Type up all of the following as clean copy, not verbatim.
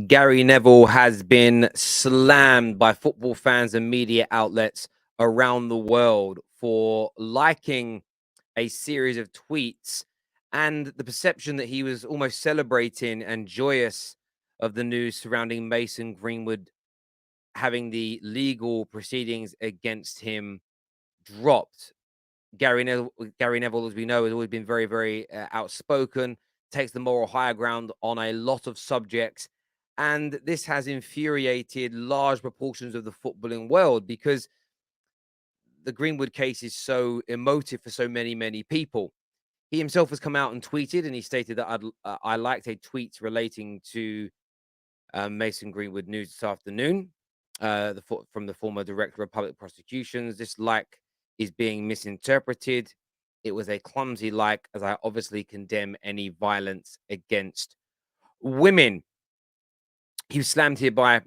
Gary Neville has been slammed by football fans and media outlets around the world for liking a series of tweets and the perception that he was almost celebrating and joyous of the news surrounding Mason Greenwood having the legal proceedings against him dropped. Gary Neville, as we know, has always been very, very outspoken, takes the moral higher ground on a lot of subjects. And this has infuriated large proportions of the footballing world because the Greenwood case is so emotive for so many, many people. He himself has come out and tweeted, and he stated that I liked a tweet relating to Mason Greenwood news this afternoon, from the former director of public prosecutions. This like is being misinterpreted. It was a clumsy like, as I obviously condemn any violence against women. He was slammed here by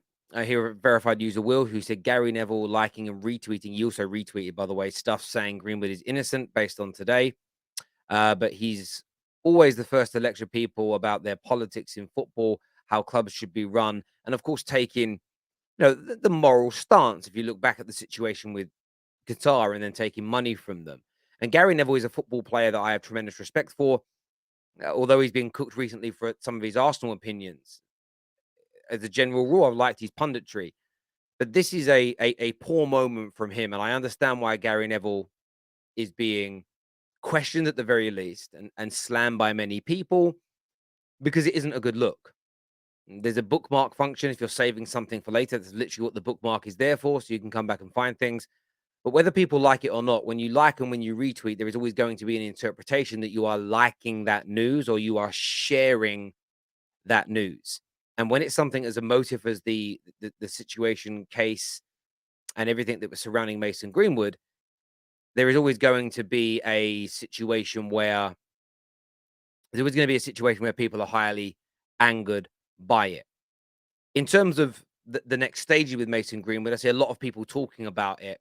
here a verified user Will, who said Gary Neville liking and retweeting. He also retweeted, by the way, stuff saying Greenwood is innocent based on today. But he's always the first to lecture people about their politics in football, how clubs should be run, and of course taking the moral stance. If you look back at the situation with Qatar and then taking money from them, and Gary Neville is a football player that I have tremendous respect for, although he's been cooked recently for some of his Arsenal opinions. As a general rule, I've liked his punditry, but this is a poor moment from him, and I understand why Gary Neville is being questioned at the very least and slammed by many people because it isn't a good look. There's a bookmark function if you're saving something for later. That's literally what the bookmark is there for, so you can come back and find things. But whether people like it or not, when you like and when you retweet, there is always going to be an interpretation that you are liking that news or you are sharing that news. And when it's something as emotive as the situation case and everything that was surrounding Mason Greenwood, there is always going to be a situation where people are highly angered by it. In terms of the next stage with Mason Greenwood, I see a lot of people talking about it.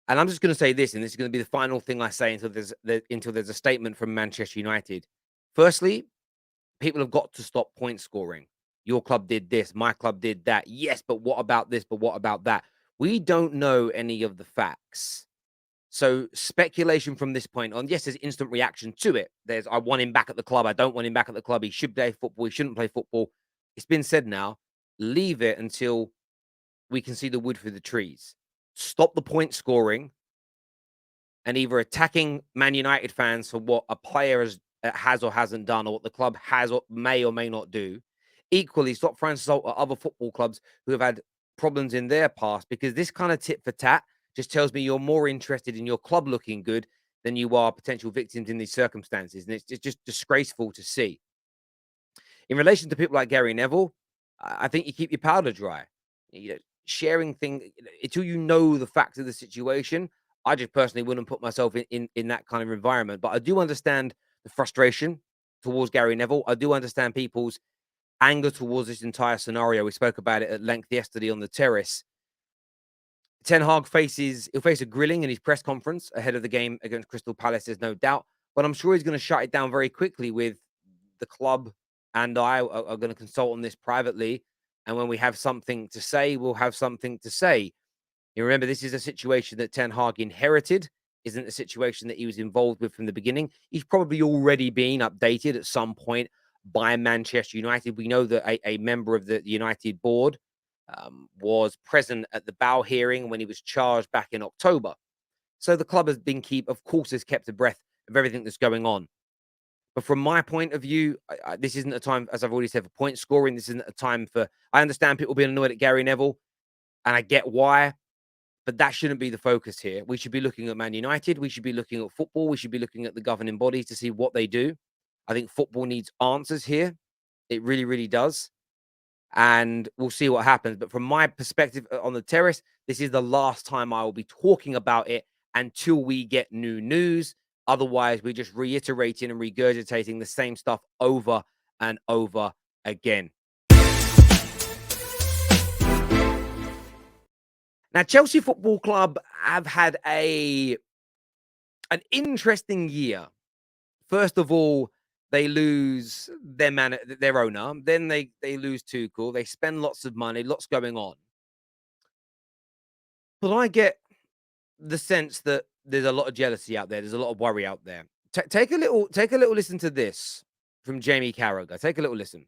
And I'm just going to say this, and this is going to be the final thing I say until there's a statement from Manchester United. Firstly, people have got to stop point scoring. Your club did this, my club did that. Yes, but what about this? But what about that? We don't know any of the facts. So speculation from this point on, yes, there's instant reaction to it. There's, I want him back at the club. I don't want him back at the club. He should play football. He shouldn't play football. It's been said now. Leave it until we can see the wood through the trees. Stop the point scoring and either attacking Man United fans for what a player has or hasn't done, or what the club has or may not do. Equally, stop throwing salt at other football clubs who have had problems in their past, because this kind of tit for tat just tells me you're more interested in your club looking good than you are potential victims in these circumstances. And it's just disgraceful to see. In relation to people like Gary Neville, I think you keep your powder dry. You know, sharing things until you know the facts of the situation. I just personally wouldn't put myself in that kind of environment. But I do understand the frustration towards Gary Neville. I do understand people's anger towards this entire scenario. We spoke about it at length yesterday on the Terrace. Ten Hag he'll face a grilling in his press conference ahead of the game against Crystal Palace, there's no doubt. But I'm sure he's going to shut it down very quickly with the club, and I are going to consult on this privately. And when we have something to say, we'll have something to say. You remember, this is a situation that Ten Hag inherited, isn't a situation that he was involved with from the beginning. He's probably already been updated at some point by Manchester United. We know that a member of the United board was present at the Bow hearing when he was charged back in October. So the club has kept a breath of everything that's going on. But from my point of view, this isn't a time, as I've already said, for point scoring. This isn't a time for. I understand people being annoyed at Gary Neville, and I get why, but that shouldn't be the focus here. We should be looking at Man United. We should be looking at football. We should be looking at the governing bodies to see what they do. I think football needs answers here. It really, really does. And we'll see what happens. But from my perspective on the Terrace, this is the last time I will be talking about it until we get new news. Otherwise, we're just reiterating and regurgitating the same stuff over and over again. Now, Chelsea Football Club have had an interesting year. First of all, They lose their owner. Then they lose Tuchel. They spend lots of money, lots going on. But I get the sense that there's a lot of jealousy out there. There's a lot of worry out there. Take a little listen to this from Jamie Carragher. Take a little listen.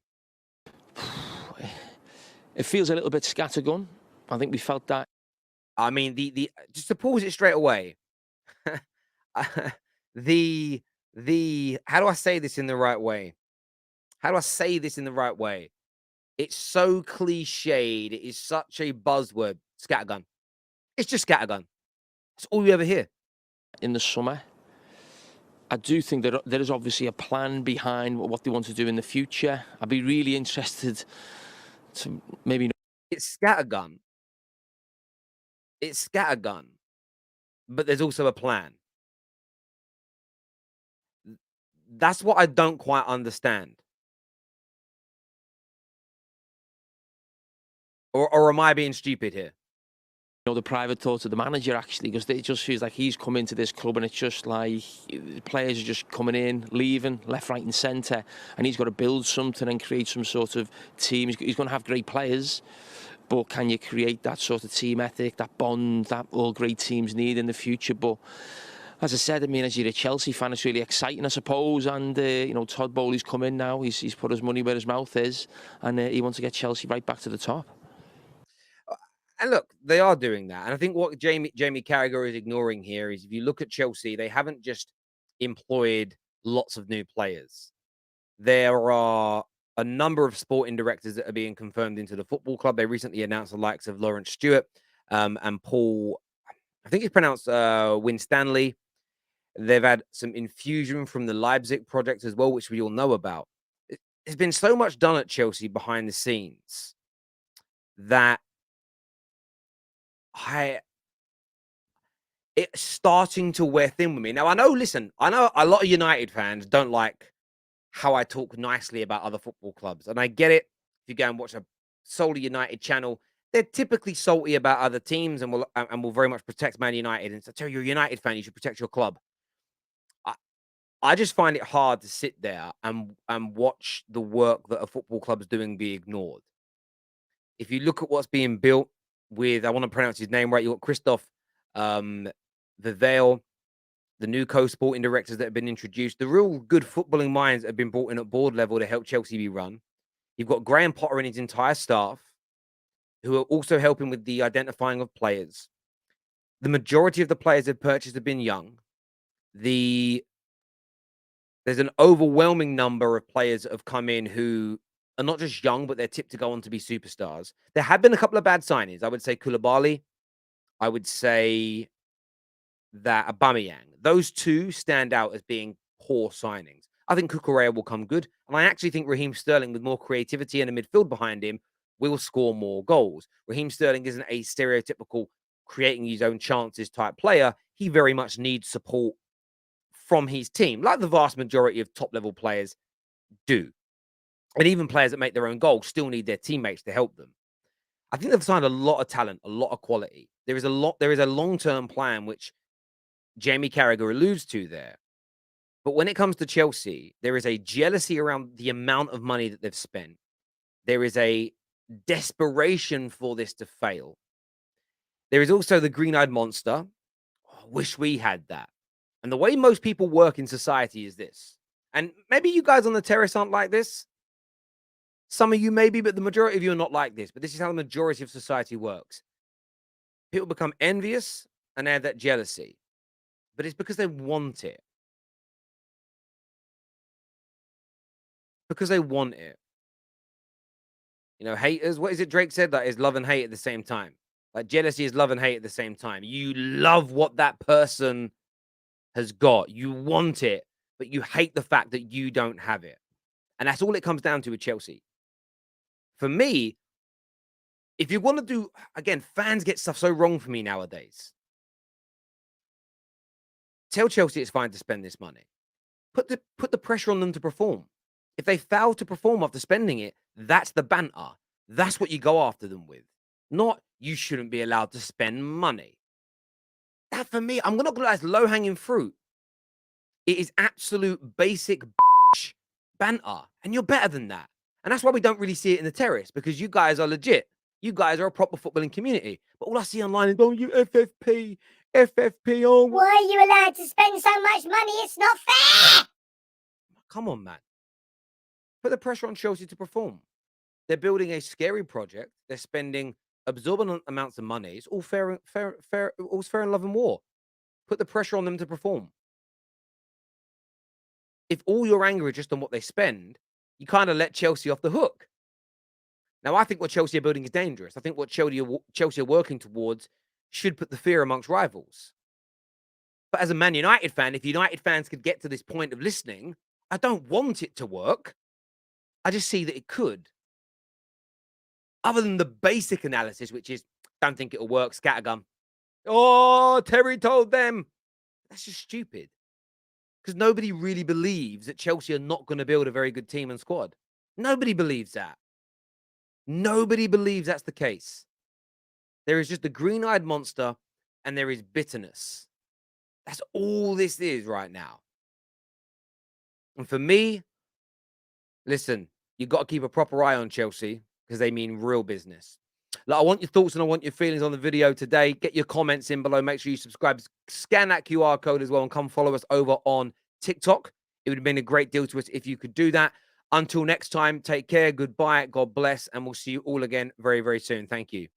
It feels a little bit scattergun. I think we felt that. I mean, the just to pause it straight away. the how do I say this in the right way? How do I say this in the right way? It's so cliched. It is such a buzzword. Scattergun. It's just scattergun. It's all you ever hear. In the summer, I do think that there is obviously a plan behind what they want to do in the future. I'd be really interested to maybe. It's scattergun. It's scattergun. But there's also a plan. That's what I don't quite understand. Or am I being stupid here? The private thoughts of the manager, actually, because it just feels like he's come into this club and it's just like the players are just coming in, leaving, left, right and centre, and he's got to build something and create some sort of team. He's going to have great players, but can you create that sort of team ethic, that bond that all great teams need in the future? But as I said, I mean, as you're a Chelsea fan, it's really exciting, I suppose. And, Todd Boehly's come in now. He's put his money where his mouth is, and he wants to get Chelsea right back to the top. And look, they are doing that. And I think what Jamie Carragher is ignoring here is if you look at Chelsea, they haven't just employed lots of new players. There are a number of sporting directors that are being confirmed into the football club. They recently announced the likes of Lawrence Stewart and Paul, I think it's pronounced Winstanley. They've had some infusion from the Leipzig project as well, which we all know about. There's been so much done at Chelsea behind the scenes that it's starting to wear thin with me. Now, I know a lot of United fans don't like how I talk nicely about other football clubs. And I get it. If you go and watch a solely United channel, they're typically salty about other teams and will very much protect Man United. And so, tell you're a United fan, you should protect your club. I just find it hard to sit there and watch the work that a football club's doing be ignored. If you look at what's being built with, I want to pronounce his name right, you've got Christoph Vivale, the new co-sporting directors that have been introduced, the real good footballing minds that have been brought in at board level to help Chelsea be run. You've got Graham Potter and his entire staff who are also helping with the identifying of players. The majority of the players they've purchased have been young. There's an overwhelming number of players that have come in who are not just young, but they're tipped to go on to be superstars. There have been a couple of bad signings. I would say Koulibaly. I would say that Aubameyang. Those two stand out as being poor signings. I think Cucurella will come good. And I actually think Raheem Sterling, with more creativity and a midfield behind him, will score more goals. Raheem Sterling isn't a stereotypical creating his own chances type player. He very much needs support from his team, like the vast majority of top-level players do. And even players that make their own goals still need their teammates to help them. I think they've signed a lot of talent, a lot of quality. There is a long-term plan, which Jamie Carragher alludes to there. But when it comes to Chelsea, there is a jealousy around the amount of money that they've spent. There is a desperation for this to fail. There is also the green-eyed monster. Oh, I wish we had that. And the way most people work in society is this. And maybe you guys on the terrace aren't like this. Some of you maybe, but the majority of you are not like this. But this is how the majority of society works. People become envious and they have that jealousy. But it's because they want it. Because they want it. Haters, what is it Drake said? That is love and hate at the same time. Like jealousy is love and hate at the same time. You love what that person has got. You want it, but you hate the fact that you don't have it. And that's all it comes down to with Chelsea. For me, if you want to do, again, fans get stuff so wrong for me nowadays. Tell Chelsea it's fine to spend this money. Put the pressure on them to perform. If they fail to perform after spending it, that's the banter. That's what you go after them with. Not, you shouldn't be allowed to spend money. That, for me, I'm going to look at that as low-hanging fruit. It is absolute basic banter, and you're better than that. And that's why we don't really see it in the Terrace, because you guys are legit. You guys are a proper footballing community. But all I see online is, oh, you FFP, FFP. Oh, Why are you allowed to spend so much money? It's not fair. come on, man. Put the pressure on Chelsea to perform. They're building a scary project. They're spending absorbent amounts of money. It's all fair, all's fair in love and war. Put the pressure on them to perform. If all your anger is just on what they spend, you kind of let Chelsea off the hook. Now, I think what Chelsea are building is dangerous. I think what Chelsea are working towards should put the fear amongst rivals. But as a Man United fan, if United fans could get to this point of listening, I don't want it to work. I just see that it could. Other than the basic analysis, which is, don't think it'll work, scattergun. Oh, Terry told them. That's just stupid. Because nobody really believes that Chelsea are not going to build a very good team and squad. Nobody believes that. Nobody believes that's the case. There is just a green-eyed monster and there is bitterness. That's all this is right now. And for me, listen, you've got to keep a proper eye on Chelsea because they mean real business. Like, I want your thoughts and I want your feelings on the video today. Get your comments in below. Make sure you subscribe. Scan that QR code as well and come follow us over on TikTok. It would have been a great deal to us if you could do that. Until next time, take care. Goodbye. God bless. And we'll see you all again very, very soon. Thank you.